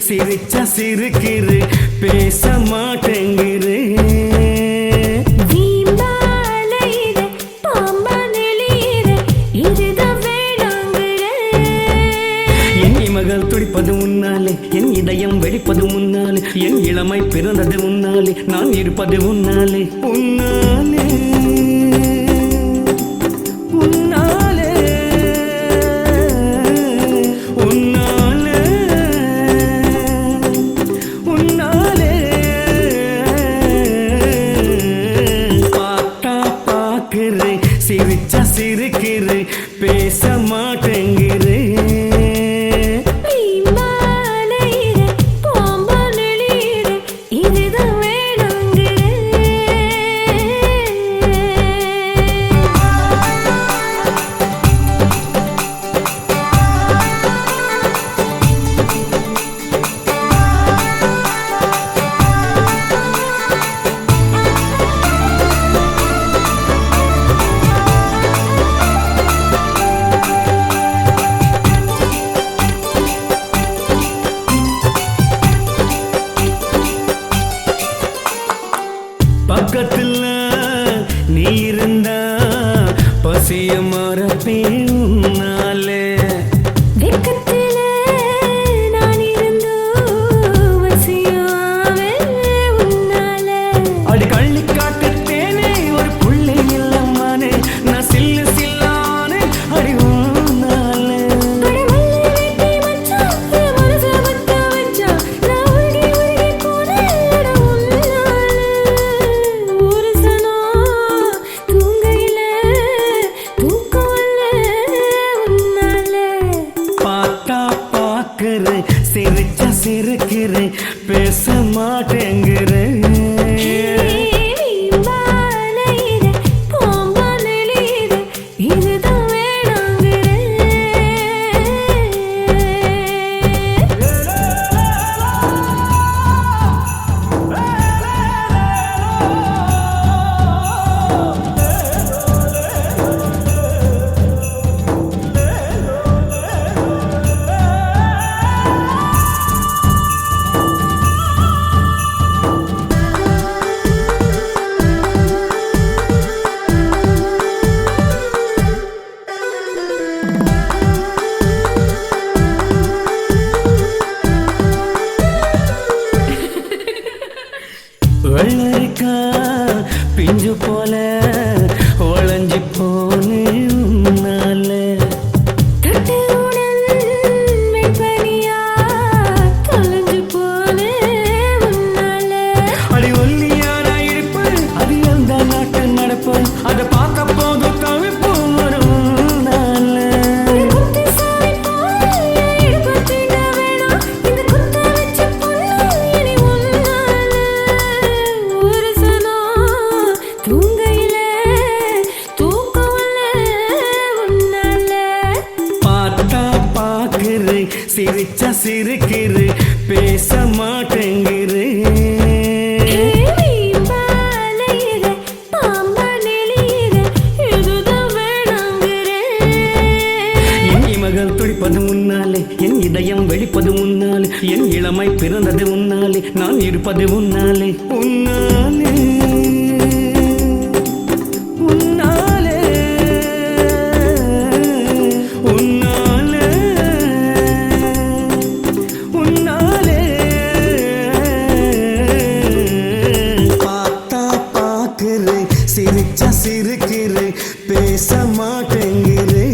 சிரிச்சா சிரிக்கிறு பேச மாட்டேங்கிறு என் இமகள் துடிப்பது முன்னாலே என் இதயம் வெடிப்பது முன்னாலே என் இளமை பிறந்தது முன்னாலே நான் இருப்பது முன்னாலே உன்னாலே சிரிச்சா சிரிக்கிறு பேச மாட்டேங்கிறு பக்கத்துல நீ இருந்தா பசிய மறப்பேன் உன்னாலே அடி கள்ளி காட்டுத்தேனே ஒரு புள்ளை இல்லம்மானே நான் சில்லு சில்லானே அடி உன்னாலே சிரிச்சா சிரிக்கிறு பேச மாட்டேங்கிறு வெள்ளரிக்கா பிஞ்சு போல வளைஞ்சி போனே உன்னாலே அடி ஒல்லியான இழுப்பு அது எந்த நாட்டு நடப்பு அதை பார்க்க போது தவிப்பு வரும் சிரிச்சா சிரிக்கிறு பேச மாட்டேங்கிறு என் இமகள் துடிப்பது முன்னாலே என் இதயம் வெடிப்பது முன்னாலே என் இளமை பிறந்தது முன்னாலே நான் இருப்பது முன்னாலே உன்னாலே சிரிச்சா சிரிக்கிறு பேச மாட்டேங்கிறு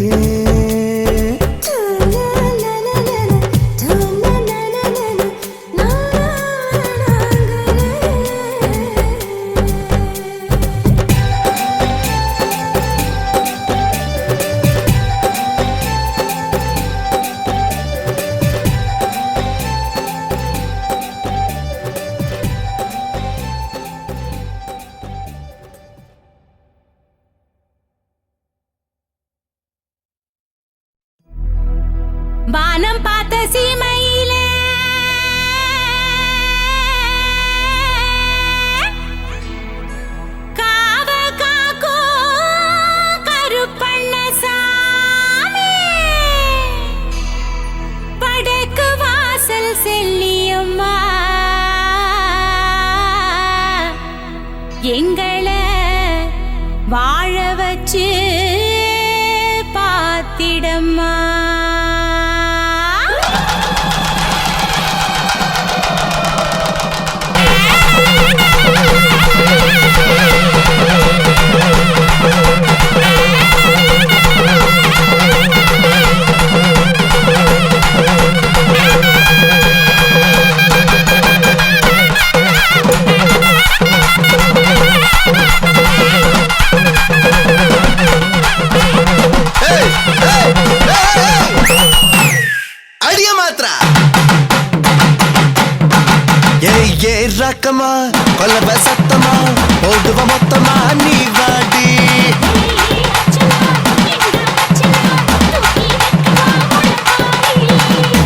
வானம் பார்த்த சீமையில காவ காக்கும் கருப்பண்ணசாமி படைக்கு வாசல் செல்லியம்மா எங்களை வாழ வச்சு பாத்திடம்மா. ரக்கமா கொல்லவ சத்தமா போடுவ மொத்தமா நீ வாடி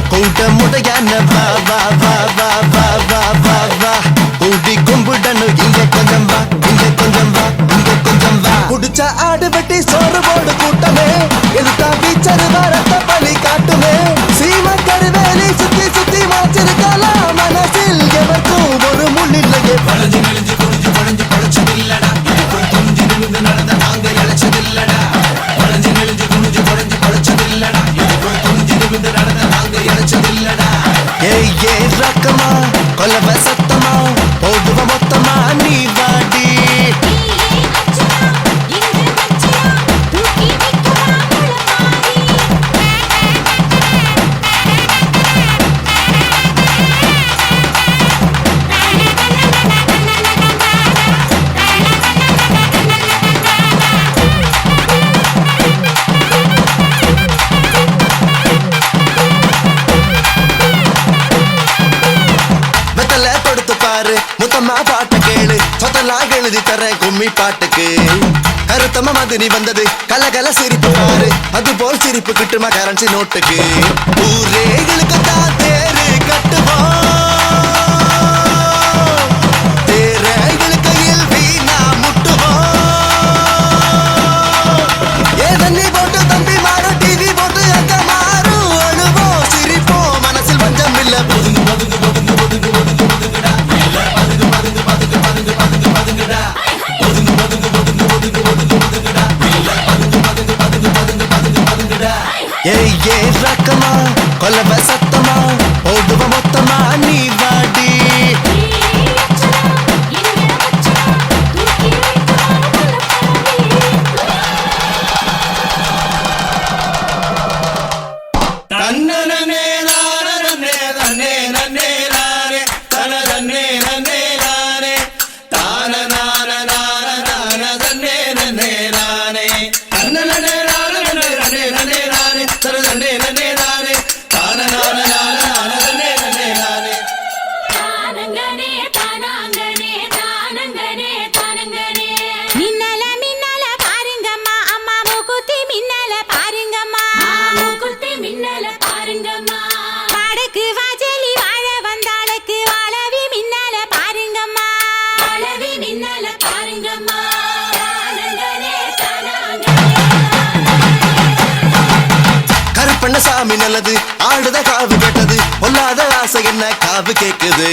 கூட்டமுடையான வா வா வா வா வா வா வா வா கூடி கும்பிடணும் இங்க கொஞ்சம் வா இங்க கொஞ்சம் வா இங்க கொஞ்சம் வா குடிச்ச ஆடு வெட்டி சோறு போடு கூட்டமே எதுக்கா பீச்சரு வரத்த பலி காட்டுமே சீம கருவேலி சுத்தி சுத்தி மாச்சிருக்கலாம் மனசில் எவருக்கும் ஒரு முள்ளில்லையே வளைஞ்சு நெளிஞ்சு குடிஞ்சு பழஞ்சு பழச்சதில்லடா இதுக்குள் துணிஞ்சு நிமிந்து நடந்த நாங்க இழைச்சதில்லடா வளைஞ்சு நெளிஞ்சு குடிஞ்சு பழஞ்சு பழச்சதில்லடா இதுக்குள் துணிஞ்சு நிமிந்து நடந்த நாங்க இழைச்சதில்லடா ஏய் ஏ ரக்கமா கொல்லவ சத்தமா போடுவ மொத்தமா நீ வாடி முத்தம்மா பாட்ட கேளு சொத்தலாம் எழுதி தரேன் கும்மி பாட்டுக்கு கருத்தம்மா மதுனி வந்தது கலகல சிரிப்பு பாரு அது போல் சிரிப்பு கிட்டுமா கரன்சி நோட்டுக்கு ஊரேகளுக்கு தான் தேரு கட்டுவோம் தேரைகள் கையில் வீணா முட்டுவோம் ஏ தண்ணி போட்டு தம்பி மாறும் டிவி போட்டு அக்க மாறும் அழுவோம் சிரிப்போம் மனசில் பஞ்சம் இல்ல ஒதுங்கு ஒதுங்கு ஒதுங்கு ஒதுங்கு ஒதுங்கு ஒதுங்குடா ஏய் ஏ ரக்கமா கொல்லவ சத்தமா போடுவ மொத்தமா நீ வாடி தன்னனே நானனே தன்னே நன்னே நானே தனனே நன்னே நானே தானனான நானனான தன்னே நன்னே நானே தன்னனே நானனே நன்னே நன்னே நானே தனனே நன்னே நானே தானனான நானனான தன்னே நன்னே நானே தானங்கனே தானங்கனே தானங்கனே தானங்கனே மின்னல மின்னல பாருங்கம்மா அம்மா மூக்குத்தி மின்னல பாருங்கம்மா மூக்குத்தி மின்னல பாருங்கம்மா படக்கு வாஜலி வாழ வந்தாளுக்கு வாழவி மின்னல பாருங்கம்மா வாழவி மின்னல பாருங்கம்மா தானங்கனே தானங்கனே கருப்பண்ணசாமி நல்லது ஆடுத காவு கேட்டது பொல்லாத ஆசை என்ன காவு கேக்குது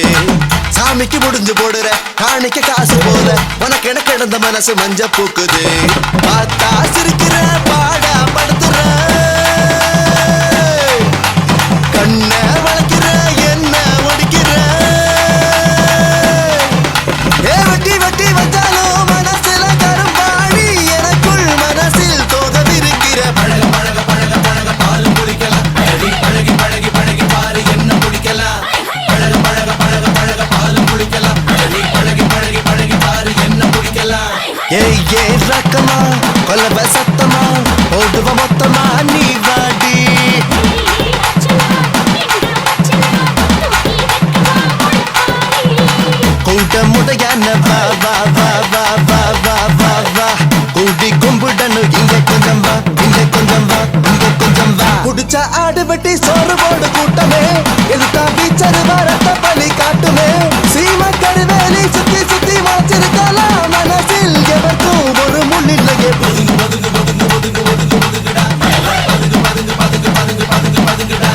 சாமிக்கு முடிஞ்சு போடுற காணிக்க காசு போல உனக்கு என கிடந்த மனசு மஞ்ச பூக்குது பார்த்தா சிரிக்கிற பாடா படுத்துற கண்ண வளர்க்கிற என்ன ஒடிக்கிற ஏ வெட்டி வெட்டி வச்சாலும் மனசுல கரும்பாடி எனக்குள் மனசில் தோதவிருக்கிற பழக பழக பழக பழக பால் குடிக்கலாம் பழகி பழகி பழகி பாரு என்ன குடிக்கலாம் பழக பழக பழக பழக பால் குடிக்கலாம் பழகி பழகி பழகி பாரு என்ன குடிக்கலாம் ஏய் ஏ ரக்கமா கொல்லவ சத்தமா போடுவ மொத்தமா நீ வாடி கூட்டமுடையான வா வா வா வா வா வா வா வா கூடி கும்பிடணும் இங்க கொஞ்சம் வா இங்க கொஞ்சம் வா இங்க கொஞ்சம் வா குடிச்ச ஆடு வெட்டி சோறு போடு கூட்டமே எழுத்தா பீச்சர் வரத்த பலி காட்டுமே சீம கருவேலி சுத்தி சுத்தி வச்சிருக்கலாம் மனசில் எவர்க்கும் ஒரு முள்ளில்லையே ஒதுங்கு ஒதுங்கு ஒதுங்கு ஒதுங்கு ஒதுங்கு ஒதுங்குடா பதுங்கு பதுங்கு பதுங்கு பதுங்கு பதுங்கு பதுங்குடா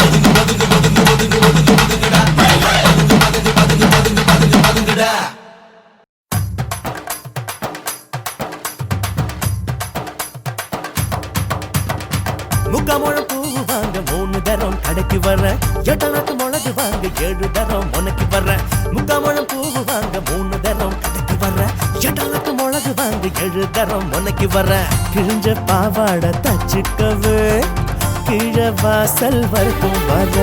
ஒதுங்கு ஒதுங்கு ஒதுங்கு ஒதுங்கு ஒதுங்கு ஒதுங்குடா பதுங்கு பதுங்கு பதுங்கு பதுங்கு பதுங்கு பதுங்குடா முக்காமழம் பூவு வாங்க 3 தரம் கடைக்கு வர்ற எட்டனாக்கு மிளகு வாங்க 7 தரம் உனக்கு வர்ற முக்காமழம் பூவு வாங்க 3 தரம் கடைக்கு வர்ற எட்டனாக்கு மிளகு வாங்க 7 தரம் உனக்கு வர்ற கிழிஞ்ச பாவாடை தச்சுக்கவே கீழ வாசல் வரைக்கும் வர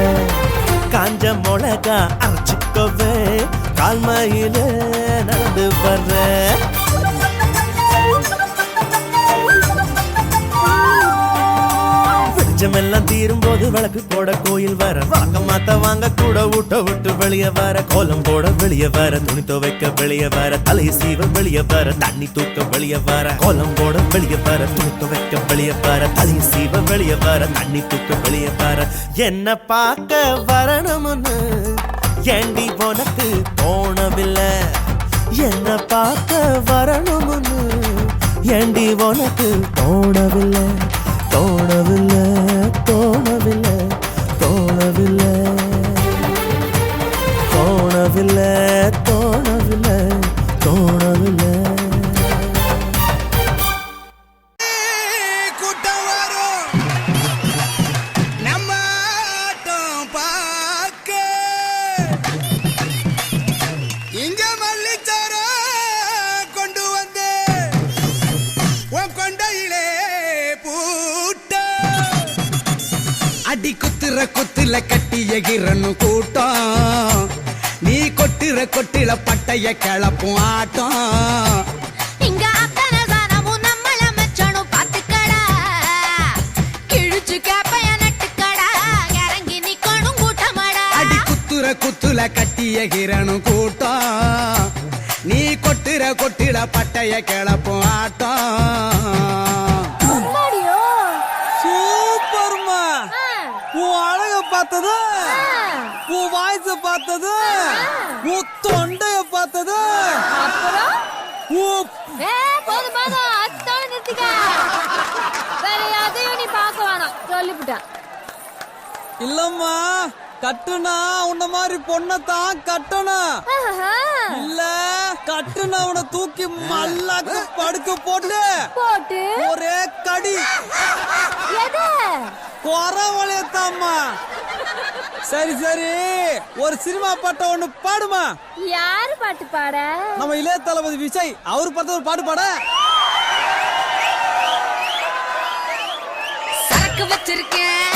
காஞ்ச மிளகா அரைச்சுக்கவே கால்மையில நடந்து வர்ற எல்லாம் தீரும் போது விளக்கு போட கோயில் வர வாங்க மாத்த வாங்க கூட ஊட்ட விட்டு வெளியே வர கோலம் போட வெளியே வர துணி துவைக்க வெளியே வர தலை சீவ வெளியே வர தண்ணி தூக்க வெளியே வர கோலம் போட வெளியே வர துணி துவைக்க வெளியே வர தலை சீவ வெளியே வர தண்ணி தூக்க வெளியே வர என்ன பார்க்க வரணும்னு ஏண்டி உனக்கு தோணவில்லை என்ன பார்க்க வரணும்னு ஏண்டி உனக்கு தோணவில்லை தோணவில்லை தோணவில்லை தோணவில்லை தோணவில்லை தோணவில்லை தோணவில்லை கூட்டம் வரும் நம்ம ஆட்டம் பார்க்க இங்க மல்லிச்சார கொண்டு வந்து உன் கொண்டையிலே பூட்ட அடி குத்துற குத்துல கட்டி எகிரன்னு கூட்டம் நீ கொட்டுற கொட்டில பட்டைய கிளப்பும் ஆட்டம் இங்க அத்தனை சாணமும் நம்மள மச்சானும் பாத்துக்கடா கிழிச்சு கேப்பைய நட்டுக்கடா இறங்கி நிக்கணும் கூட்டமாடா அடி குத்துற குத்துல கட்டி எகிரணும் கூட்டம் நீ கொட்டுற கொட்டில பட்டைய கிளப்பும் ஆட்டம் சூப்பர்மா உன் அழக பார்த்தது உன் வாய்ஸ பார்த்தது உன் தொண்டைய பார்த்தது அப்புறம் உன் போதும் போதும் அத்தோட நிறுத்திக்க வேற எதையும் நீ பார்க்க வேணாம் சொல்லிவிட்டேன் இல்லம்மா கட்டுனா உன்ன மாதிரி பொண்ணத்தான் கட்டணும் இல்ல கட்டுனா உன்னை தூக்கி மல்லாக்கு படுக்க போட்டு போட்டு ஒரே கடி எது குறவளையத்தாம்மா சரி சரி ஒரு சினிமா பாட்ட ஒண்ணு பாடுமா யாரு பாட்டு பாட நம்ம இளைய தளபதி விஜய் அவர் பார்த்த ஒரு பாட்டு பாட சரக்கு வச்சிருக்கேன்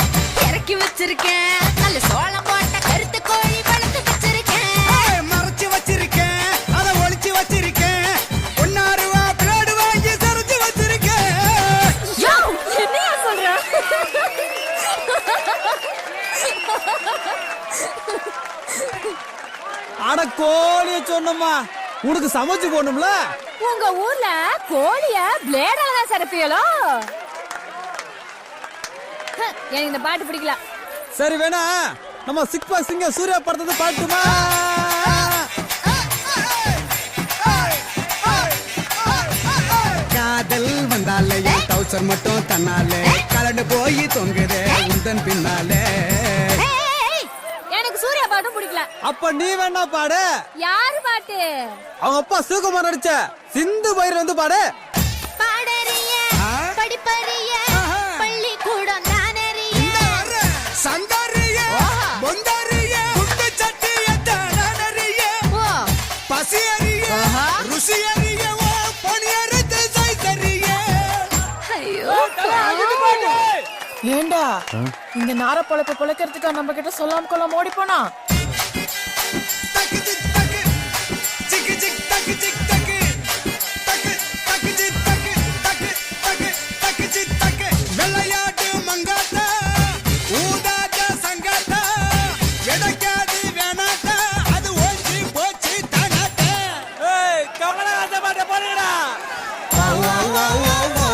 இறக்கி வச்சிருக்கேன் நல்ல சோளம் போட்ட கருத்து கோழி வளர்த்து வச்சிருக்கேன் மறைச்சு வச்சிருக்கேன் அதை ஒளிச்சு வச்சிருக்கேன் ஒன்னாருவா பிளேடு வாங்கி சரிச்சு வச்சிருக்கேன் யோ என்னையா சொல்ற அட கோழிய சொன்னம்மா உனக்கு சமைச்சு போடணும்ல உங்க ஊர்ல கோழிய பிளேடால தான் சரப்பியலோ எனக்கு இந்த பாட்டு பிடிக்கல சரி வேணா நம்ம சிக் பாக் சிங்க சூர்யா படத்தை பாட்டுமா காதல் வந்தாலே டவுசர் மட்டும் தன்னாலே கலண்டு போய் தொங்குதே உந்தன் பின்னாலே ஏய், எனக்கு சூர்யா பாட்டும் பிடிக்கல அப்ப நீ வேணா பாடு யாரு பாட்டு அவங்க அப்பா சிவகுமார் நடிச்ச சிந்து பயிர் வந்து பாடு பாடறிய படிப்பறிய பள்ளிக்கூடம் தானறிய சந்தாரிய பொந்தாரிய குண்டு சட்டிய தானறிய பசியறிய ருசியறிய ஓ பணியறித்து சைதறிய ஐயோ ஏண்டா இந்த நார பொழப்ப பொழைக்கிறதுக்கா நம்ம கிட்ட சொல்லாம கொள்ளாம ஓடி போனா தக்கு திக் தக்கு சிக்கு சிக் தக்கு சிக் தக்கு தக்கு தக்கு சிக் தக்கு தக்கு தக்கு தக்கு சிக் தக்கு வெள்ளையாட்டு மங்காத்தா ஊதாட்ட சங்காத்தா எடக்காது வேணாத்தா அது ஓஞ்சி போச்சு தானாத்தா ஏய் கமலஹாசன் பாட்ட போடுங்கடா வா வா வா வா வா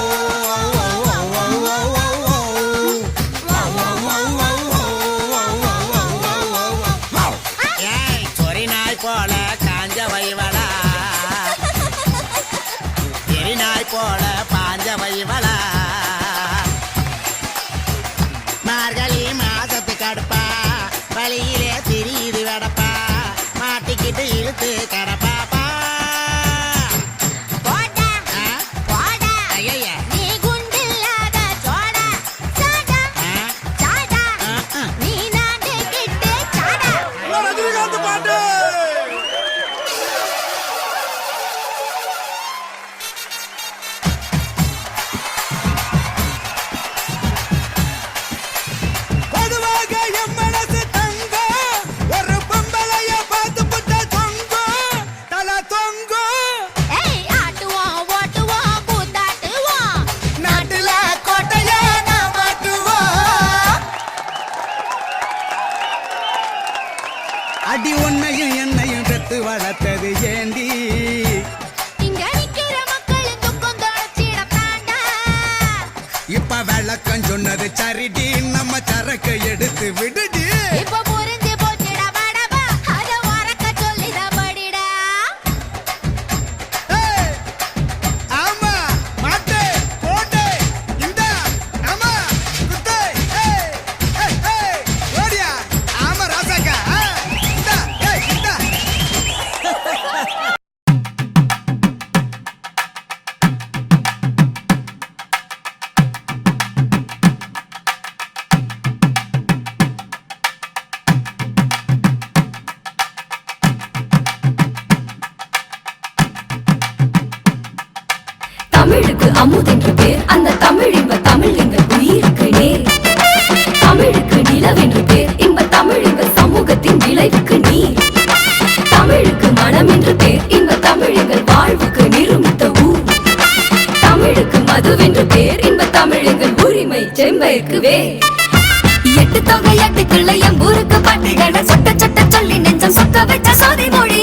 வா வா வா வா வழியிலே தெரியுது வடப்பா மாட்டிக்கிட்டு இழுத்து கடப்பாப்பா போடா ஆ? போடா ஐயையே. நீ குண்டில்லாத சோடா சாடா ஆ? சாடா ஆ, ஆ. நீ நாட்டை கிட்டு சாடா ரஜினிகாந்த் பாட்டு பொதுவாக என் மனசு தங்கம் ஒரு பொம்பளைய பார்த்து புட்ட தொங்கும் தலை தொங்கும் ஏய் ஆட்டுவோம் ஓட்டுவோம் கூத்தாட்டுவோம் நாட்டுல கோட்டைய நாம் மாட்டுவோம் அடி உன்னையும் என்னையும் பெத்து வளர்த்தது ஏண்டி இங்க நிக்கிற மக்களும் துக்கம் தொலைச்சிடத்தாண்டா இப்ப விளக்கம் சொன்னது சரிடி நம்ம சரக்கு எடுத்து விடுடி இப்ப புரிஞ்சு போச்சுடா படபா அத உறக்க சொல்லிடா படிடா ஏய், ஆமா மாட்டு போட்டு இந்த ஆமா குத்து ஏய், ஏய், ஏய், ஓடியா ஆமா ராசாக்கா இந்த ஏய், இந்த தமிழுக்கு அமுதென்று பேர் அந்த தமிழ் இன்ப தமிழ் எங்கள் உயிருக்கு நேர் தமிழுக்கு நிலவென்று பேர் இன்ப தமிழ் எங்கள் சமூகத்தின் விளைவுக்கு நீர் தமிழுக்கு மனம் என்று பேர் இன்ப தமிழ் எங்கள் வாழ்வுக்கு நிருமித்த ஊர் தமிழுக்கு மதுவென்று பேர் இன்ப தமிழ் எங்கள் உரிமை செம்பயிற்கு வேர் எட்டு தொகை எட்டு கிள்ளை எம்பூருக்கு பாட்டுகளை சொட்ட சொட்ட சொல்லி நெஞ்சம் சொக்க வச்ச சோதி மொழி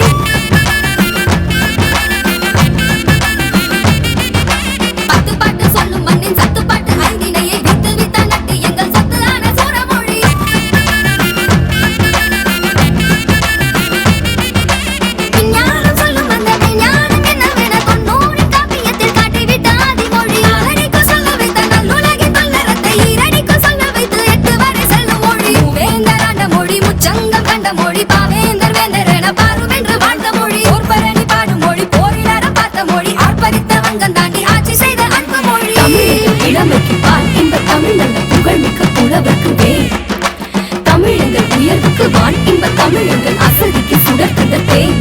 பத்து பாட்டு சொல்லும் மண்ணின் சத்து பாட்டு ஐந்தினையை வித்து வித்த நட்டு எங்கள் சத்து ஆன சூரமொழி விஞ்ஞானம் சொல்லும் அந்த விஞ்ஞானம் என்னவென தொண்ணூறின் காப்பியத்தில் காட்டிவிட்ட ஆதிமொழி ஆறடிக்கு சொல்ல வைத்த நல்லுலகின் தொல்லறத்தை ஈரடிக்கு சொல்ல வைத்து 8 வரை செல்லும் மொழி வேந்தர் ஆண்ட மொழி முச்சங்கம் கண்ட மொழி பாவேந்தர் வேந்தர் என பாருவென்று வாழ்ந்த மொழி போர்பரணி பாடும் மொழி போரிலற பார்த்த மொழி ஆர்ப்பரித்த வங்கம் தாண்டி ஆட்சி செய்த அன்பு மொழி தமிழ் இளமைக்கு பால் இந்த தமிழ் நல்ல புகழ்மிக்க புலவர்க்கு வேர் தமிழ் எங்கள் உயர்வுக்கு வான் இன்ப தமிழ் எங்கள் அசதிக்கு சுடர்கந்த தேன்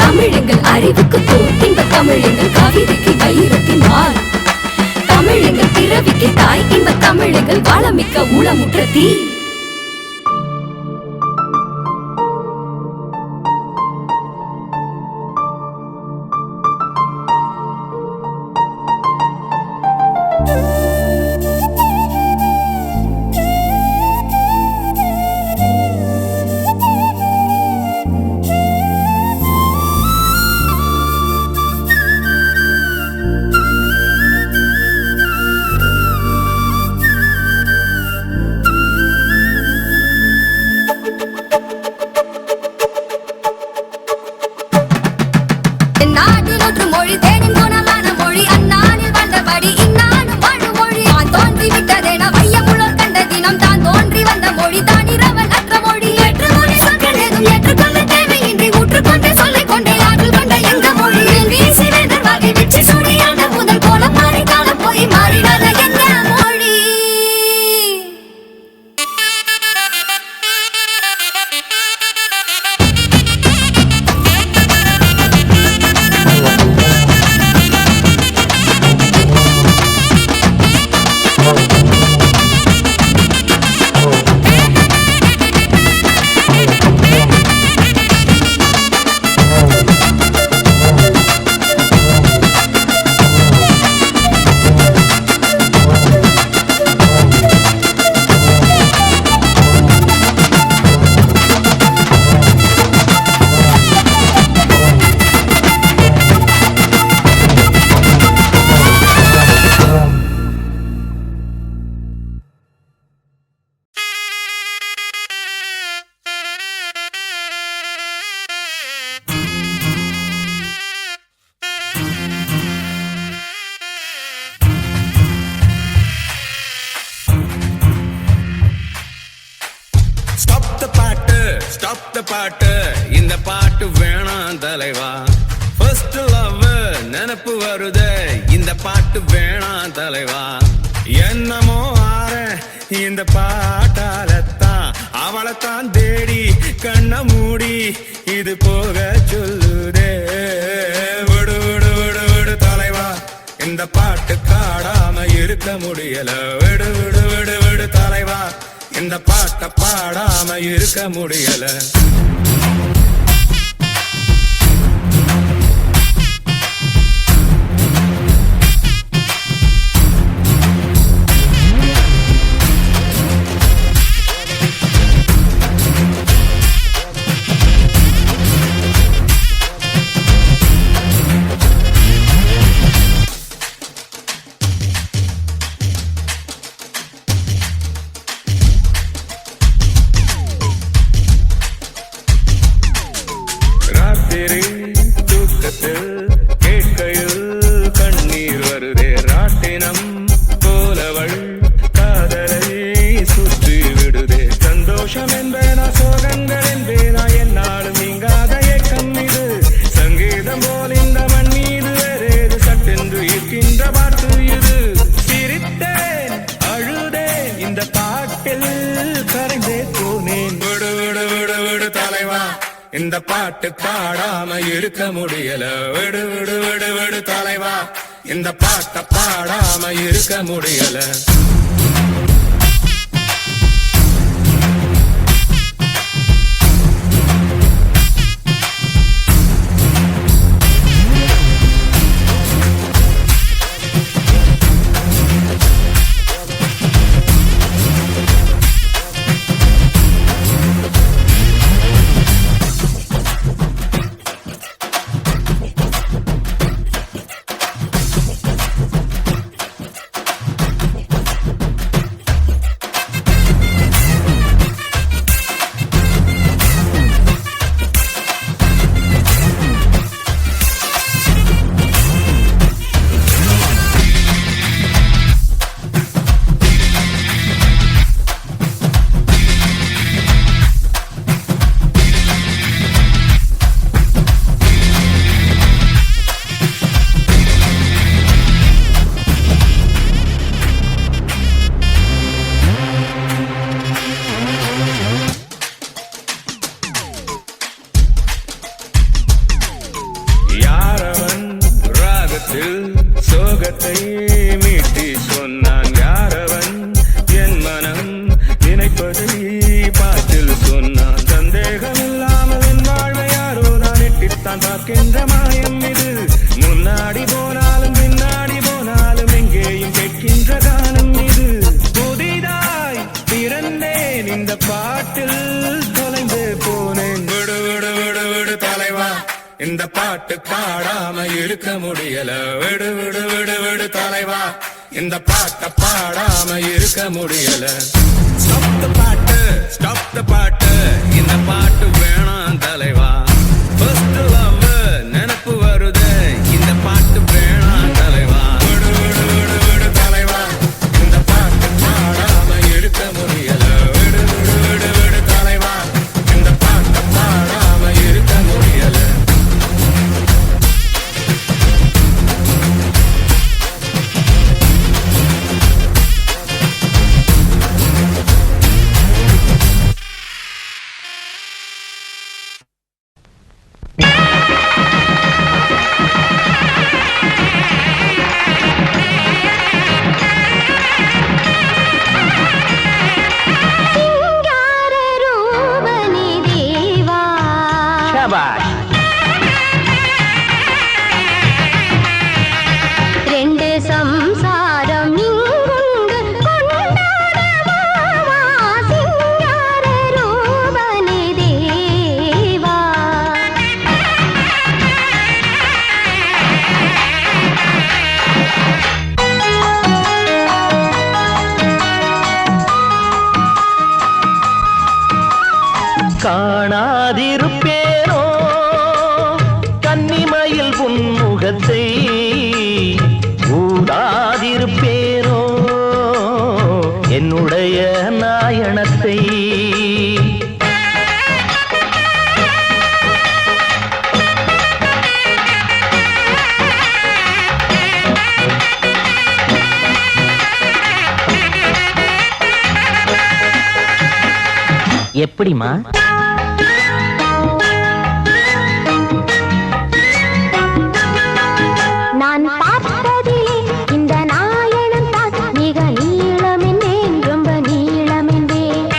தமிழ் எங்கள் அறிவுக்கு தோல் இன்ப தமிழ் எங்கள் கவிதைக்கு வைரத்தின் வாள் தமிழ் எங்கள் பிறவிக்கு தாய் இன்ப தமிழ் எங்கள் வளமிக்க ஊழமுற்ற தீ ஸ்டாப் த பாட்டு இந்த பாட்டு வேணாம் தலைவா ஃபர்ஸ்ட் லவ் நினப்பு வருது இந்த பாட்டு வேணாம் தலைவா என்னமோ ஆற இந்த பாட்டாலத்தான் அவளைத்தான் தேடி கண்ண மூடி இது போக சொல்லுதே விடு விடு விடு விடு தலைவா இந்த பாட்டு காடாம இருக்க முடியல விடு விடு விடு விடு தலைவா இந்த பாட்டை பாடாம இருக்க முடியல தூக்கத்தில் கேட்கையில் கண்ணீர் வருதே ராட்டினம் போலவள் காதலை சுற்றி விடுதே சந்தோஷம் என்பேனா சோகங்கள் என்பேனா என்னாலும் நீங்காத ஏக்கம் இது சங்கீதம் போல் இந்த மண் மீது வேறேது சட்டென்று இருக்கின்ற பாட்டு இது சிரித்தேன் அழுதேன் இந்த பாட்டில் கரைந்தே போனேன் விடு விடு விடு விடு தலைவா இந்த பாட்டு பாடாம இருக்க முடியல விடு விடு விடு விடு தலைவா இந்த பாட்டை பாடாம இருக்க முடியல சோகத்தை மீட்டி சொன்னான் யாரவன் என் மனம் நினைப்பதை பாட்டில் சொன்னான் சந்தேகம் இல்லாமல் என் வாழ்வை யாரோ நான் எட்டித்தான் பார்க்கின்ற மாயம் இது முன்னாடி போனாலும் பின்னாடி போனாலும் எங்கேயும் கேட்கின்ற கானம் இது புதிதாய் பிறந்தேன் இந்த பாட்டில் தொலைந்து போனேன் விடு விடு விடு விடு தலைவா இந்த பாட்டு பாடாம இருக்க முடியல விடு விடு விடு விடு தலைவா இந்த பாட்டை பாடாம இருக்க முடியல ஸ்டாப் த பாட்டு இந்த பாட்டு வேணாம் தலைவா ஃபர்ஸ்ட் லவ் நினப்பு வருது இந்த பாட்டு வேணாம் தலைவா விடு விடு விடு விடு தலைவா இந்த பாட்டு பாடாம இருக்க முடியல விடு விடு விடு விடு தலைவா இந்த பாட்டை பாடாம இருக்க முடியல காணாதிருப்பேனோ கன்னிமயில் புன்முகத்தை ஊடாதிருப்பேனோ என்னுடைய நாயனத்தை எப்படிமா? நான் பார்த்ததிலே இந்த நாயனம் தான் மிக நீளமென்றேன், ரொம்ப நீளமென்றேன்.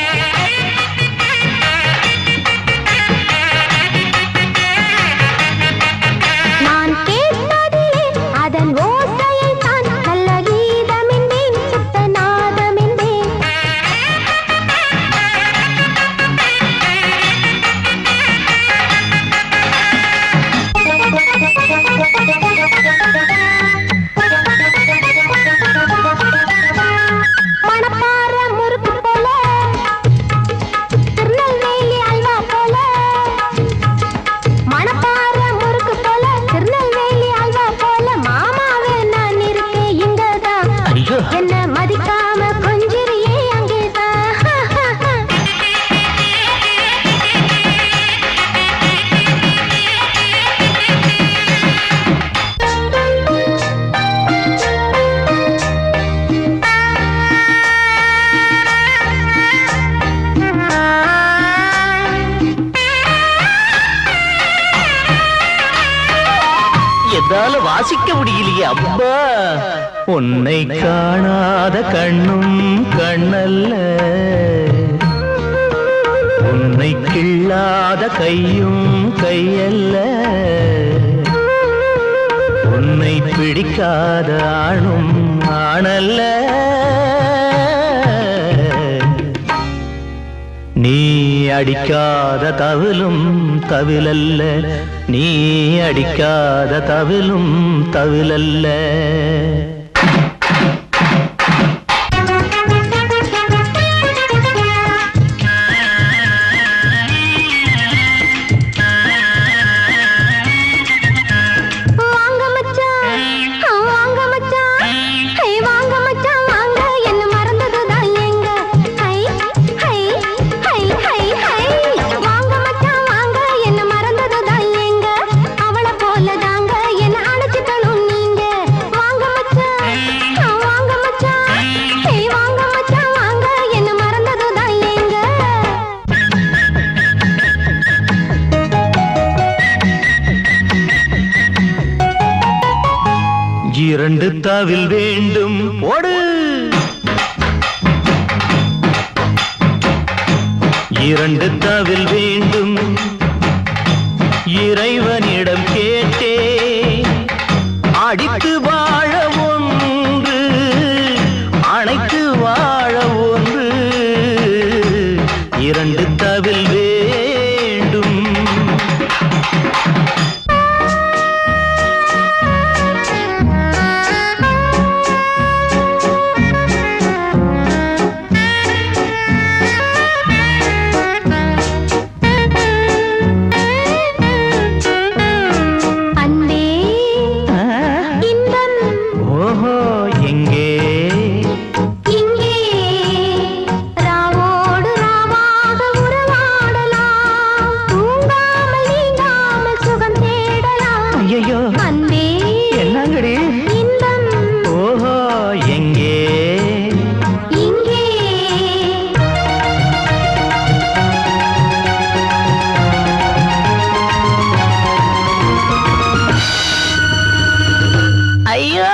நான் கேட்டதிலே அதன் ஓசையை தான் நல்ல கீதமென்றேன், சுத்த நாதமென்றேன். மணப்பாற முறுக்கு போல, திருநெல்வேலி அல்வா போல. மணப்பாற முறுக்கு போல, திருநெல்வேலி அல்வா போல. மாமாவே நான் இருக்கேன் இங்கதான், ஐயோ, என்ன மதிக்காம கொஞ்சிரியே அங்கேதான். எதால வாசிக்க முடியலையே அப்பா. உன்னை காணாத கண்ணும் கண்ணல்ல, உன்னை கிள்ளாத கையும் கையல்ல, உன்னை பிடிக்காத ஆணும் ஆணல்ல. நீ அடிக்காத தவிலும் தவிலல்ல, நீ அடிக்காத தவிலும் தவிலல்ல. வாங்க மச்சான், வாங்க மச்சான், ஹே வாங்க மச்சான் வாங்க, என்ன மறந்ததுதான் எங்க. High high high high high. வாங்க மச்சான் வாங்க, என்ன மறந்ததுதான் எங்க. அவளை போல தாங்க என்ன அணைச்சிக்கணும் நீங்க. வாங்க மச்சான், வாங்க மச்சான், ஹே வாங்க மச்சான் வாங்க, என்ன மறந்ததுதான் எங்க. இரண்டு தவில் வேண்டும் ஓடு, இரண்டு தவில் வேண்டும் இறைவனிடம் கேட்டே. அடித்து வாழ ஒன்று, அணைத்து வாழ ஒன்று, இரண்டு தவில் வேண்டும். அன்பே இன்பம் ஓஹோ எங்கே? இங்கே ராவோடு ராவாக உறவாடலாம், தூங்காமல் நீங்காமல் சுகம் தேடலாம். ஐயோ, அன்பே என்னங்கடி? இன்பம் ஓஹோ எங்கே? இங்கே. ஐயோ,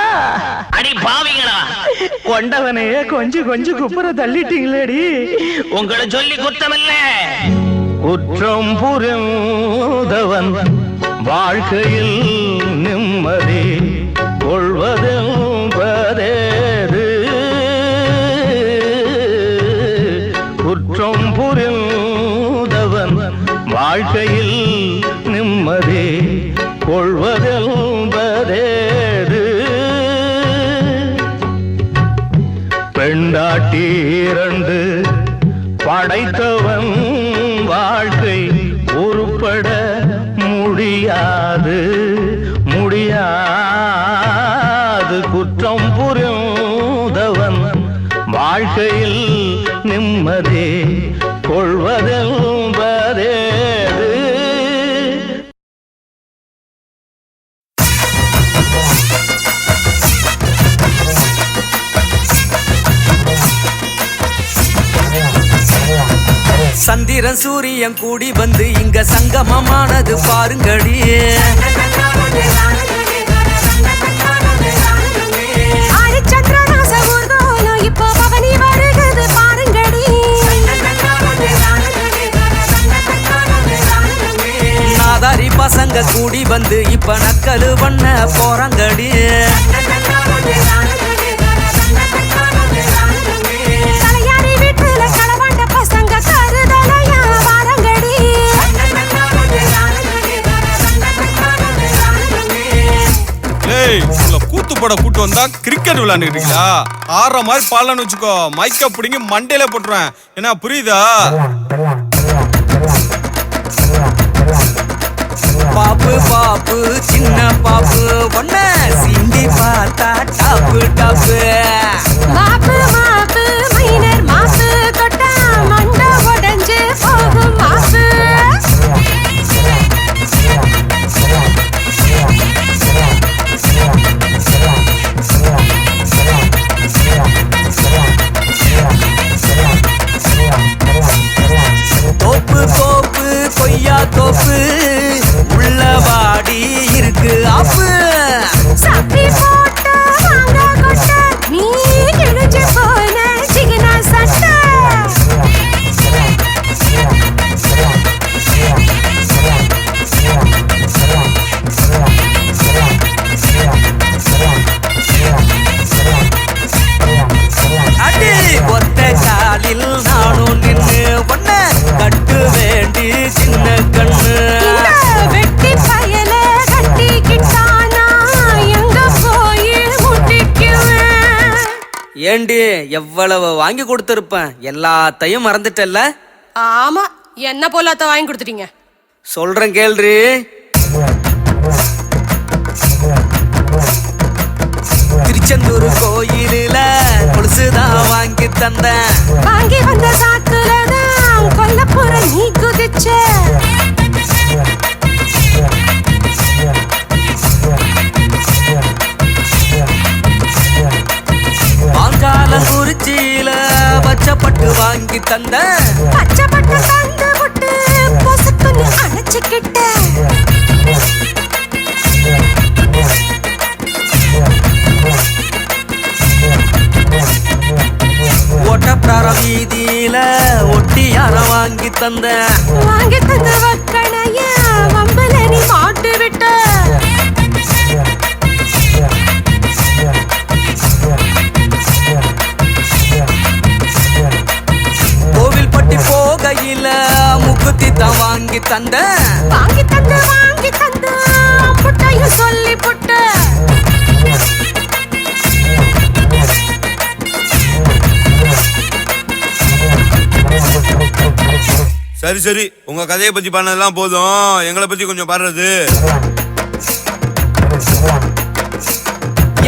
அடி பாவிங்களா, கொண்டவனையே கொஞ்சம் கொஞ்சம் குப்புற தள்ளிட்டீங்களேடி. உங்களை சொல்லி குத்தமில்ல. குற்றம் புரிந்தவன் வாழ்க்கையில் நிம்மதி கொள்வதென்பதேது. குற்றம் புரிந்தவன் வாழ்க்கையில் நிம்மதி கொள்வதென்பதேது. பெண்டாட்டி இரண்டு படைத்தவன் வாழ்க்கை உருப்பட முடியாது, முடியாது. குற்றம் புரிந்தவன் வாழ்க்கையில் நிம்மதி கொள்வதென்பதேது. சந்திரன் சூரியன் கூடி வந்து இங்க சங்கமமானது பாருங்கடி. இப்போ பவனி வருகிறது பாருங்கடி. நாதாரி பசங்க கூடி வந்து இப்ப நக்கலு பண்ண போறாங்கடி. தலையாரி வீட்டுல களவாண்ட பசங்க கருதலையா வாரங்கடி. கூத்து போட கூட்டு வந்தா கிரிக்கெட் விளையாண்டுக்கிட்டீங்களா? ஆடுற மாதிரி பாடலான்னு வச்சுக்கோ, மைக்க பிடிங்கி மண்டையில போட்டுருவேன். என்ன புரியுதா? பாப்பு பாப்பு சின்ன பாப்பு ஒன்ன சிந்தி பார்த்தா டாப்பு டாப்பு. மாப்பு மாப்பு மைனர் மாப்பு தொட்டா மண்ட உடைஞ்சு போகும் மாப்பு. தோப்பு தோப்பு கொய்யா தோப்பு உள்ள வாடி இருக்கு ஆப்பு. சப்பி போட்டு வாங்க கொட்ட நீ கிழிஞ்சு போன சிகனா சட்டை. அடி ஒத்த காலில் நானும் நின்னு ஒன்ன கட்டு வேண்டி சின்ன கண்ணு. வெட்டி பயல கட்டிக்கிட்டானா எங்க போய் முட்டிக்குவேன். ஏண்டி எவ்வளவு வாங்கி கொடுத்திருப்பேன், எல்லாத்தையும் மறந்துட்டல்ல? ஆமா, என்ன போலாத்த வாங்கி கொடுத்துட்டீங்க. சொல்றேன் கேள்றி. திருச்செந்தூர் கோயிலில கொலுசுதான் வாங்கி தந்தேன். வாங்கி வந்த சாக்குலதான் கொல்லப்புற நீ குதிச்ச. மாங்காலங்குறிச்சியில பச்சைப்பட்டு வாங்கி தந்தேன். பச்சைப்பட்டு தந்து விட்டு பொசுக்குன்னு அணைச்சுக்கிட்ட. ஒட்டப்பிரார வீதியில ஒட்டியார வாங்கி தந்தேன். வாங்கி தந்த வக்கணைய வம்பல நீ மாட்டு விட்ட. கோவில்பட்டி போகையில முக்குத்தி தான் வாங்கி தந்தேன். வாங்கி தந்து புட்டையும் சொல்லி புட்ட. சரி சரி, உங்க கதையை பத்தி பாடினதெல்லாம் போதும், எங்களை பத்தி கொஞ்சம் பாடுறது.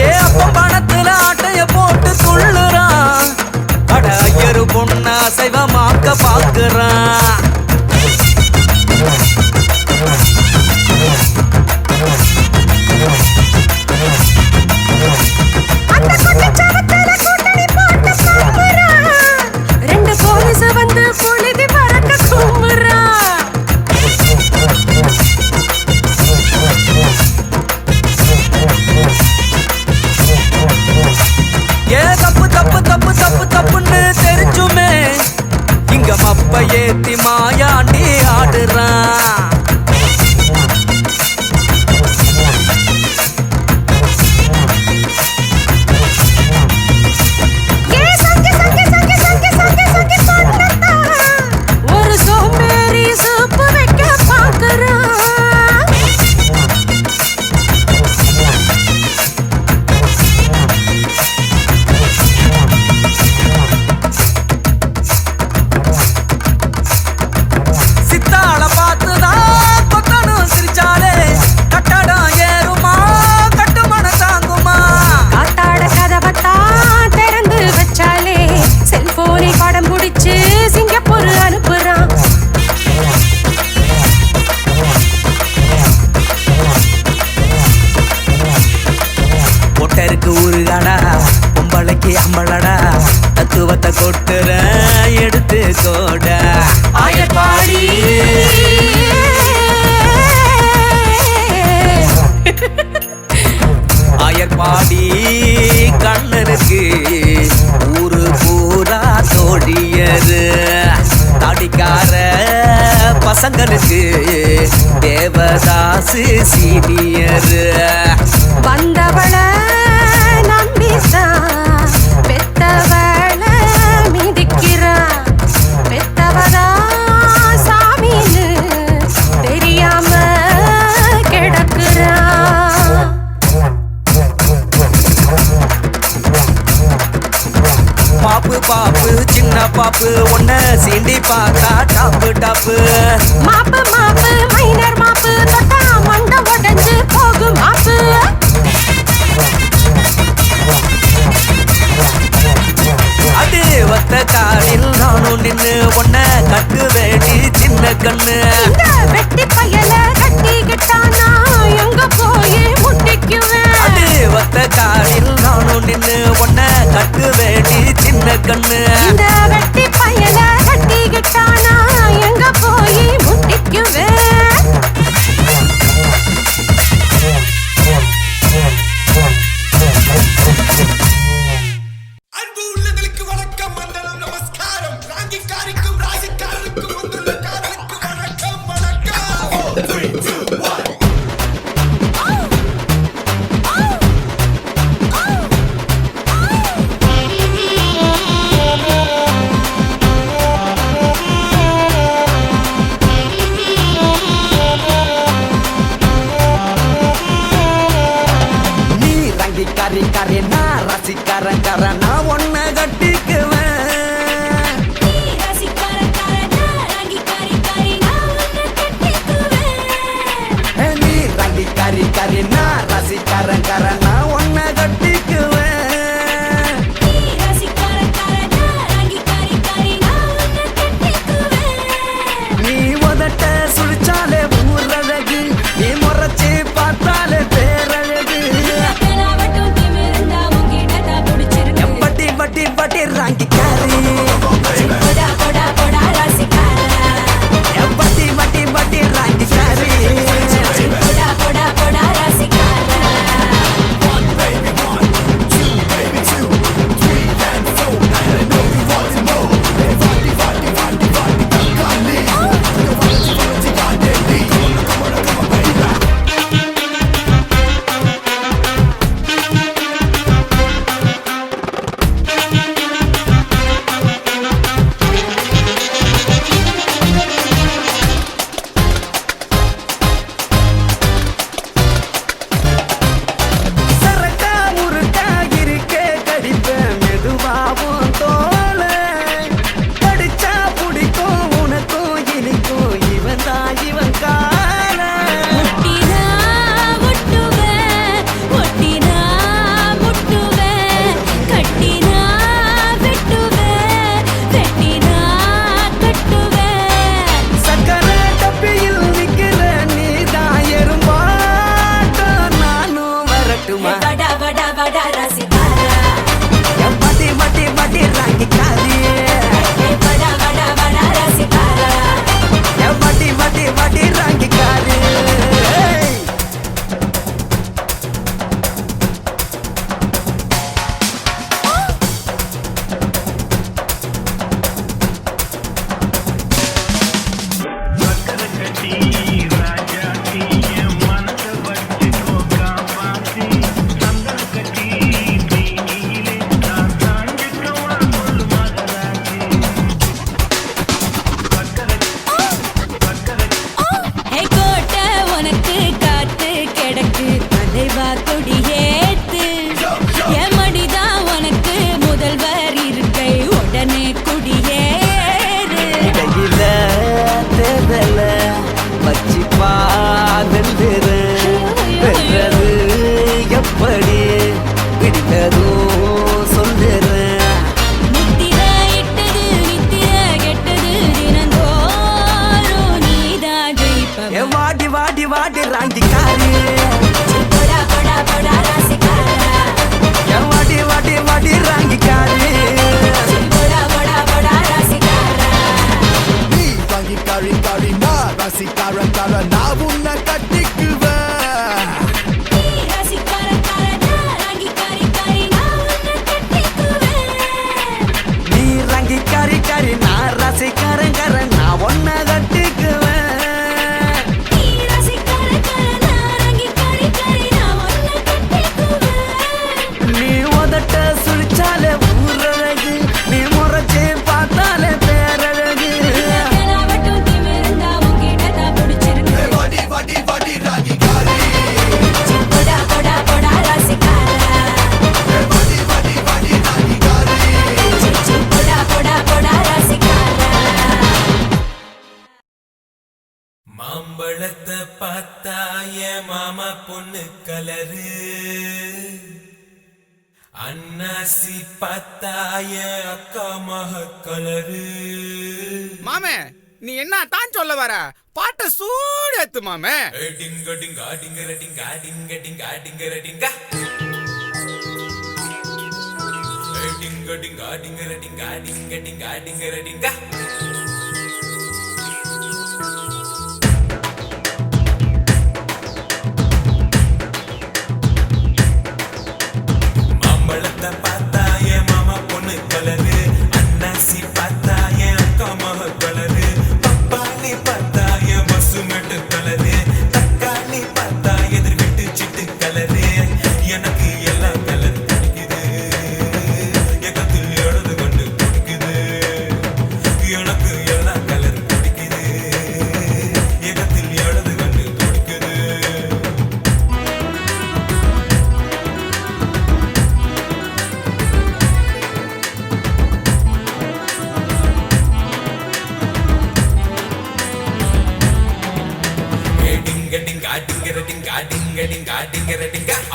ஏ அப்ப பணத்துல ஆட்டைய போட்டு துள்ளுறான். அட ஐயரு பொண்ணா சைவமாக்க பாக்குறான். அந்த குட்டிச்சவத்துல கூட்டணி போட்டு சாம்புறான். ரெண்டு போலீஸ் வந்து புழுதி பறக்க கும்புறான். ஏ தப்பு தப்பு தப்பு தப்பு தப்புன்னு தெரிஞ்சுமே இங்க மப்ப ஏத்தி மாயாண்டி ஆடுறான். ஒரு சோம்பேறி சூப்பு வைக்க பாக்குறான். சித்தாள பசங்களுக்கு தேவதாசு சீனியர். வந்தவள நம்பித்தான் பெத்தவள மிதிக்கிறா. பெத்தவதா சாமின்னு தெரியாம கிடக்குறா. பாப்பு பாப்பு சின்ன பாப்பு ஒன்ன சீண்டி பார்த்தா டாப்பு டாப்பு. மாப்பு மாப்பு மைனர் மாப்பு தொட்டா மண்ட உடைஞ்சு போகும் மாப்பு. அது ஒத்த காலில் நானும் நின்னு ஒன்ன கட்டு வேண்டி சின்ன கண்ணு. இந்த வெட்டி பயல கட்டிக்கிட்டானா எங்க போய் முட்டிக்குவேன். அது ஒத்த காலில் நானும் நின்னு ஒன்ன கட்டு வேண்டி சின்ன கண்ணு. இந்த வெட்டி பயல கட்டிக்கிட்டானா எங்க போய் முட்டிக்குவேன். அன்பு உள்ளங்களுக்கு வணக்கம், மண்டலம் நமஸ்காரம். ராங்கிக்காரிக்கும் ராசிக்காரருக்கும் உங்களுக்காரருக்கு வணக்கம் வணக்கம். 3, 2, 1. நீ ரங்கிக்காரி காரி நான் ரசிக்காரன் நான் ஒன்ன கட்டிக்குவேன். நீ ரசிக்காரக்காரனா ரங்கிக்காரி நான் உன்னை கட்டிக்குவேன். நீ ரங்கிக்காரி நான் ரசிக்காரன் நான் ஒன்ன கட்டிக்குவேன். நீ ரசிக்காரக்காரனா ரங்கிக்காரி நான் உன்னை கட்டிக்குவேன். நீ உதட்ட சுழிச்சாலே ஊரழகு, நீ முறைச்சி பார்த்தாலே பேரழகு. கனாவட்டும் திமிருந்தா உன்கிட்ட தான் பிடிச்சிருக்கு. பட்டி பட்டி பட்டி ரங்கிக்காரி, போடா போடா போடா ரசிக்காரா. பட்டி பட்டி பட்டி ரங்கிக்காரி. போடா போடா போடா ரசிக்காரா. சரக்கா முறுக்கா இருக்கே கடிப்பேன் மெதுவாவும் தோல. கடிச்சா பிடிக்கும் உனக்கும் இனிக்கும் இவன் தான் இவன் கால. ஒட்டினா ஒட்டுவேன், ஒட்டினா முட்டுவேன், கட்டினா வெட்டுவேன், வெட்டினா கட்டுவேன். சக்கரை டப்பியில் நிக்கிற நீதான் எறும்பாட்டம் நானும் வரட்டுமா. வடா வடா வடா ரசிக்காரா. பட்டி பட்டி பட்டி ரங்கிக்காரி, வடா வடா வடா ரசிக்காரா. பட்டி பட்டி பட்டி ரங்கிக்காரி. ஹே கோட்டை உனக்கு காத்து கிடக்கு, அலைவா கொடியேத்து. என் மடிதான் உனக்கு முதல்வர் இருக்கை, உடனே குடியேறு. இடையில தேதல வச்சு பாதல்றேன். வென்றது எப்படி பிடித்ததும் சொல்லுறேன். முத்திரை இட்டது நித்திரை கெட்டது, தினந்தோறும் நீதான் ஜெயிப்பவன். வாடி வாடி வாடி ராங்கிக்காரி, போடா போடா போடா ரசிக்காரா. வாடி வாடி வாடி ராங்கிக்காரி. போடா போடா போடா ரசிக்காரா. நீ ரங்கிக்காரி நான் ரசிக்காரன் நான் உன்னை கட்டிக்குவேன். நீ ரசிக்காரக்காரனா ரங்கிக்காரி நான் உன்னை கட்டிக்குவேன். நீ ரங்கிக்காரி நான் ரசிக்காரன் நான் ஒன்ன கட்டிக்குவேன். மாம்பழத்தை பார்த்தாய மாமா பொண்ணு கலரு அன்னாசி பார்த்தாய அக்கா மக கலரு. மாமே நீ என்ன தான் சொல்ல வர? பாட்ட சூடு ஏத்து மாமே. டிங்க Dinka டிங்கர Dinka டிங்க Dinka டிங்கர Dinka டிங்க Dinka டிங்கர Dinka டிங்க Dinka டிங்கர Dinka. மாம்பழத்தை பார்த்தா என் மாமா பொண்ணு கலரு அன்னாசி பார்த்தா என் அக்கா மக கலரு பப்பாளி பார்த்தா என் பசுமெட்டு கலரு தக்காளி பார்த்தா எதிர் விட்டு சிட்டு கலரு. எனக்கு எல்லா கலர் பிடிக்குது எக்கத்தில் எழுது கொண்டு பிடிக்குது. எனக்கு எல்லா கலர் பிடிக்குது எக்கத்தில் எழுது கொண்டு பிடிக்குது.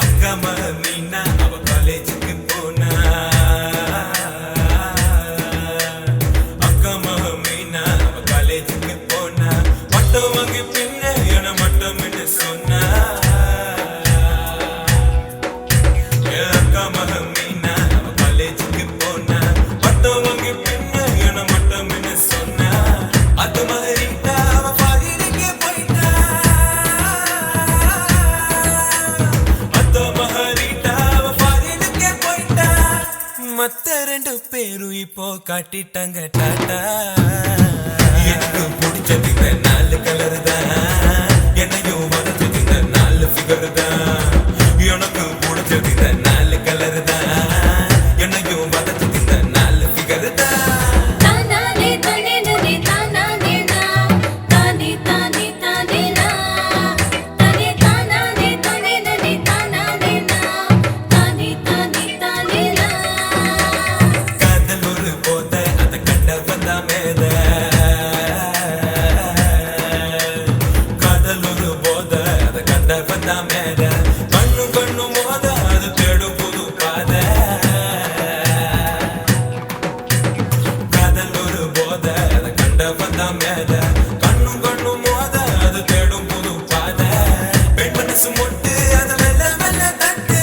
அக்கா மீனா அவ காலேஜுக்கு போனா அக்கா மீனா அவ காலேஜுக்கு போனா மட்டம் வாங்கி பின்ன என மட்டம் என்று சொன்னா. அக்கா மீனா அவ காலேஜுக்கு போனா மட்டம் வாங்கி பின்ன என மட்டம் என்று சொன்னா. அது மாதிரி அவ பாதிரிக்கு போயிட்டா மத்த ரெண்டு பேரும் இப்போ காட்டிட்டாங்க டாட்டா. எனக்கு பிடிச்சது இந்த 4 கலர் தான் என்னையும் வரைச்சது இந்த 4 ஃபிகர் தான். எனக்கு பிடிச்சது இந்த 4 கலர் தான் என்னையும் வரைச்சது இந்த 4 ஃபிகர் தான். கண்ணு கண்ணு மோத அது தேடும் புது பாதை. காதல் ஒரு போத அதை கண்ட வந்தா மேல கண்ணு கண்ணு மோத அது தேடும் புது பாதை. பெண் மனசு மொட்டு அதை மெல்ல மெல்ல தட்டு.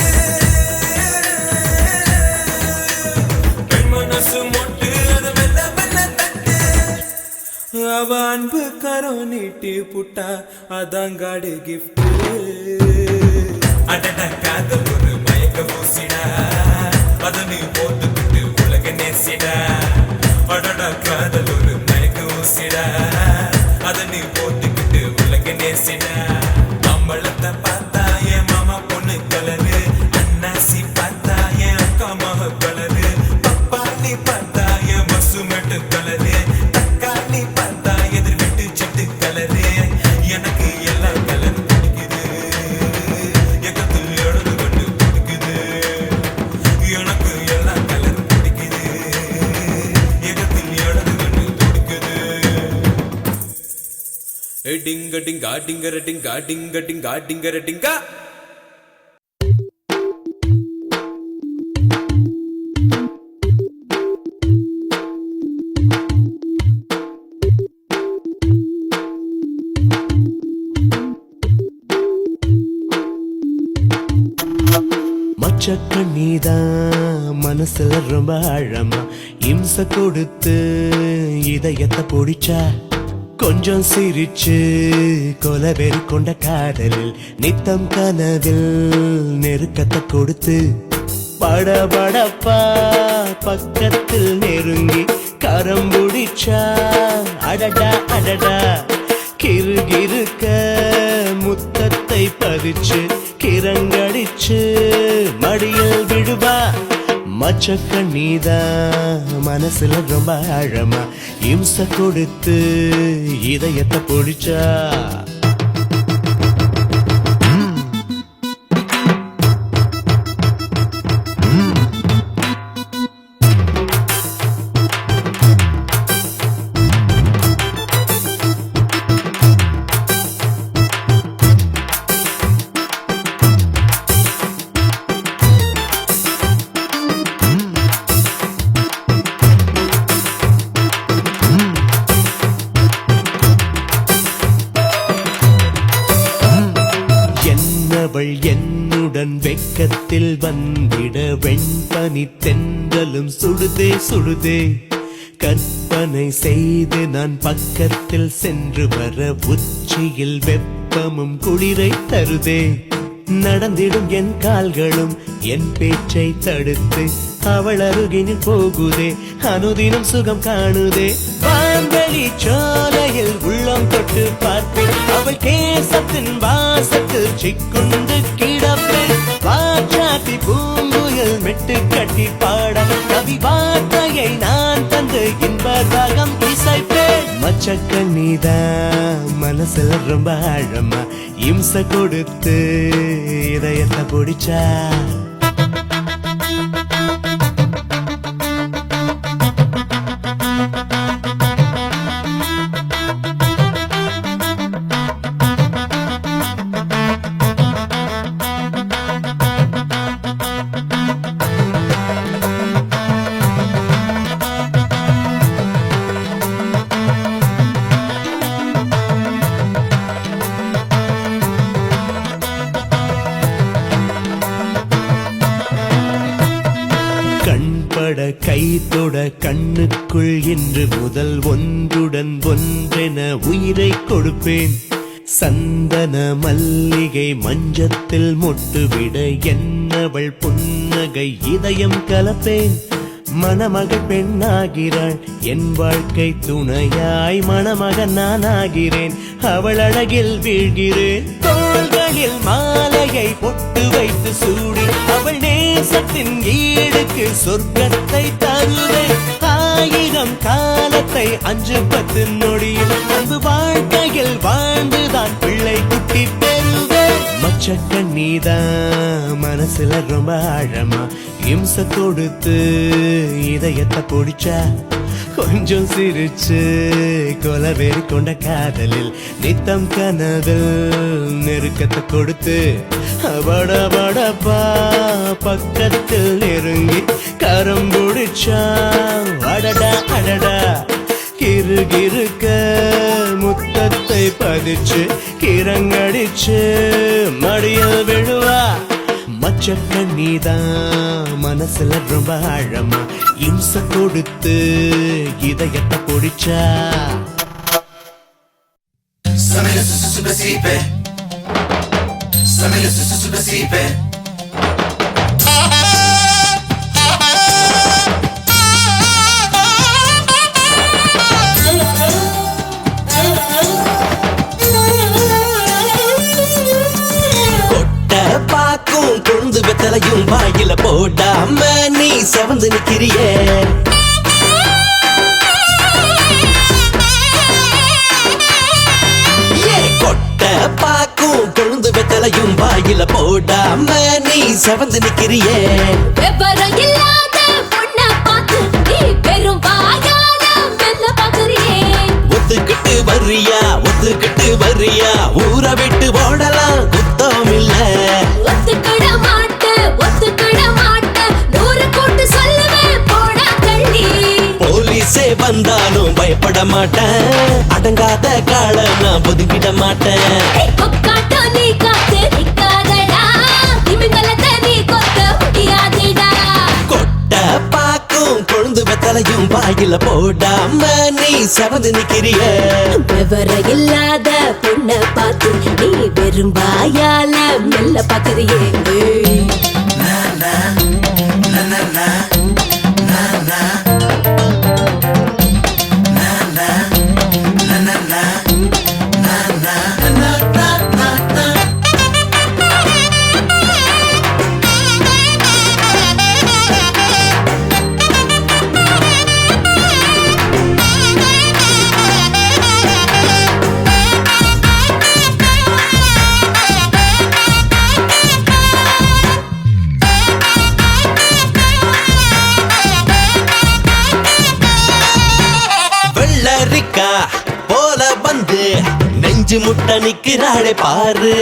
பெண் மனசு மொட்டு அதை மெல்ல மெல்ல தட்டு. அவ அன்பு கரம் நீட்டி புட்டா அதாங்காடு கிஃப்ட். அடட காதல் ஒரு மயக்க பூசிடா அத நீ போட்டுக்கிட்டு உலக நேசிடா. அடட காதல் ஒரு மயக்க ஊசிடா அத நீ போட்டுக்கிட்டு உலக நேசிடா. மாம்பழத்தை பார்த்தா என் மாமா பொண்ணு கலரு அன்னாசி பார்த்தா என் அக்கா மக கலரு பப்பாளி பார்த்தா என் பசுமெட்டு கலரு தக்காளி பார்த்தா எதிர் விட்டு சிட்டு கலரு. எனக்கு எல்லா கலர் பிடிக்குது எக்கத்தில் எழுது கொண்டு பிடிக்குது. எனக்கு எல்லா கலர் பிடிக்குது எக்கத்தில் எழுது கொண்டு பிடிக்குது. டிங்க டிங்கா டிங்கர டிங்கா டிங்க டிங்கா டிங்கர டிங்கா. மச்சக்கண்ணிதான் மனசுல ரொம்ப ஆழமா இம்ச கொடுத்து இதயத்தை பொடிச்சா கொஞ்சம் சிரிச்சு கொலவெறி கொண்ட காதலில் நித்தம் கனவில் நெருக்கத்தை கொடுத்து படபடப்பா பக்கத்தில் நெருங்கி கரம் பிடிச்சா அடடா அடடா கிருகிருக்க முத்தத்தை பதிச்சு கிறங்கடிச்சு மடியில் விடுவா. மச்சக்கண்ணிதா மனசுல ரொம்ப ஆழமா இம்ச கொடுத்து இதயத்தை பொடிச்சா. அவள் என்னுடன் வெக்கத்தில் வந்திட வெண்பனி தென்றலும் சுடுதே சுடுதே கற்பனை செய்து நான் பக்கத்தில் சென்று வர உச்சியில் வெப்பமும் குளிரை தருதே நடந்திடும் என் கால்களும் என் பேச்சை தடுத்து அவள் அருகினில் போகுதே அனுதினம் சுகம் காணுதே வான்வெளி சோலையில் உள்ளம் தொட்டு பார்ப்பேன் அவள் கேசத்தின் வாசத்தில் சிக்குண்டு கிடப்பேன் வாச்சாத்தி பூங்குயில் மெட்டு கட்டி பாட கவி வார்த்தையை நான் தந்து இன்ப ராகம் இசைப்பேன் மச்சக்கண்ணிதான் மனசுல ரொம்ப ஆழமா இம்சை கொடுத்து இதயத்தை பிடிச்சா கை தொட கண்ணுக்குள் இன்று முதல் ஒன்றுடன் ஒன்றென உயிரை கொடுப்பேன் சந்தன மல்லிகை மஞ்சத்தில் மொட்டுவிட என்னவள் புன்னகை இதயம் கலப்பேன் மணமகள் பெண்ணாகிறாள் என் வாழ்க்கை துணையாய் மணமகன் நான் ஆகிறேன் அவள் அழகில் வீழ்கிறேன் தோள்களில் மாலையை பொட்டு வைத்து சூடி அவள் நேசத்தின் ஈடுக்கு சொர்க்கத்தை தருவேன் 1000 காலத்தை 5-10 நொடியில் அன்பு வாழ்க்கையில் வாழ்ந்துதான் பிள்ளை குட்டி பெறுவேன் மச்சக்கண்ணிதான் மனசுல ரொம்ப ஆழமா இம்சை கொடுத்து இதயத்தை பிடிச்சா கொஞ்சம் சிரிச்சு கொலவெறி கொண்ட காதலில் நித்தம் கனவில் நெருக்கத்தை கொடுத்து படபடப்பா பக்கத்தில் நெருங்கி கரம் பிடிச்சா அடடா அடடா கிருகிருக்க முத்தத்தை பதிச்சு கிரங்கடிச்சு மடியில் விழுவா மச்சக்கண்ணிதான் மனசுல ரொம்ப ஆழமா இம்சை கொடுத்து இதயத்தை பிடிச்சா கொழுந்து வெத்தலையும் வாயில போடாம நீ செவந்து நிக்கிறியே கொட்ட பாக்கும் கொழுந்து வெத்தலையும் வாயில போடாம நீ செவந்து நிக்கிறியே ஒத்துக்கிட்டு வர்றியா ஒத்துக்கிட்டு வர்றியா ஊரை விட்டு ஓடலாம் குத்தம் இல்ல போலீஸே வந்தாலும் பயப்பட மாட்டேன் அடங்காத கால நான் ஒதுக்கிட மாட்டேன் கொட்ட பாக்கும் கொழுந்து வெத்தலையும் வாயில போடாம நீ செவந்து நிக்கிறிய இல்லாத பொண்ண பார்த்து நீ வெறும் வாயால மெல்ல பாக்குறியே போல வந்து நெஞ்சு முட்ட நிக்கிறாளே பாரு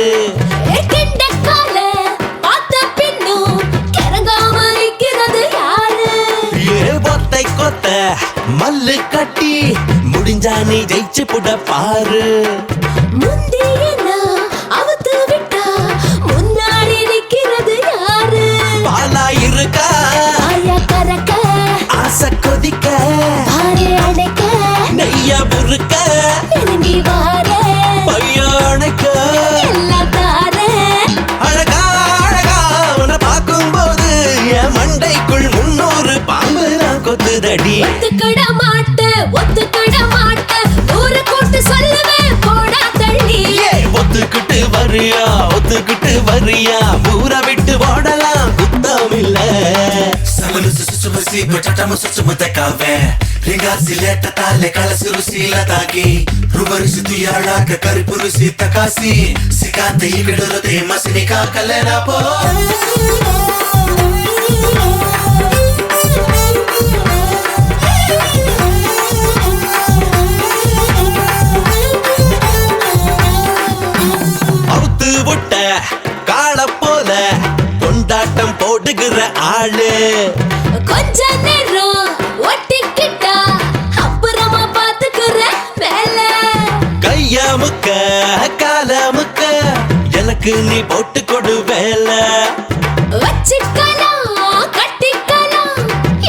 ஒத்தை கொத்த மல்லு கட்டி முடிஞ்சா நீ ஜெயிச்சு புட பாரு முந்திய அவுத்து விட்டா முன்னா ஒத்துக்கிட மாட்ட ஒத்துக்கிட மாட்ட ஊரை கூட்டு சொல்லுவேன் போடா தள்ளி ஒத்துக்கிட்டு வரியா ஊரை விட்டு ஓடலாம் குத்தம் இல்ல Samanu susumasi bachatamu susumutakawe Ringasi leta tale kalasi rusila taki Rubarisi tuyala ka karipurusi takasi Sikate ikidolote masinika kalena po அவுத்து விட்ட கால போல கொண்டாட்டம் போடுகிற ஆளு கொஞ்ச நேரம் ஒட்டிக்கிட்டா அப்புறமா பாத்துக்கிற வேலை கைய முக்க கால முக்க எனக்கு நீ போட்டு கொடு வேலை வச்சுக்கலாம் கட்டிக்கலாம்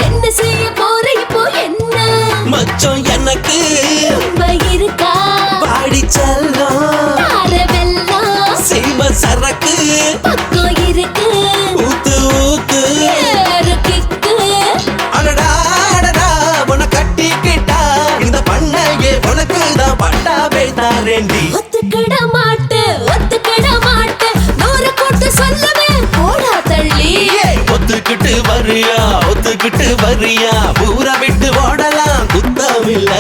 என்ன செய்ய போற இப்போ என்ன மச்சம் எனக்கு ரொம்ப இருக்கா பாடி செல்லம் தாரவெல்லாம் செய்வ சரக்கு பக்கம் இருக்கு ஊத்து ஊத்து ஏறு கிக்கு அடடா அடடா உன கட்டிக்கிட்டா இந்த பண்ணையே உனக்கு தான் பட்டாவே தாரேண்டி ஒத்துக்கிட மாட்ட ஒத்துக்கிட மாட்ட நூறு கூட்டு சொல்லுவேன் போடா தள்ளி ஒத்துக்கிட்டு வரியா ஊரை விட்டு ஓடலாம் குத்தம் இல்ல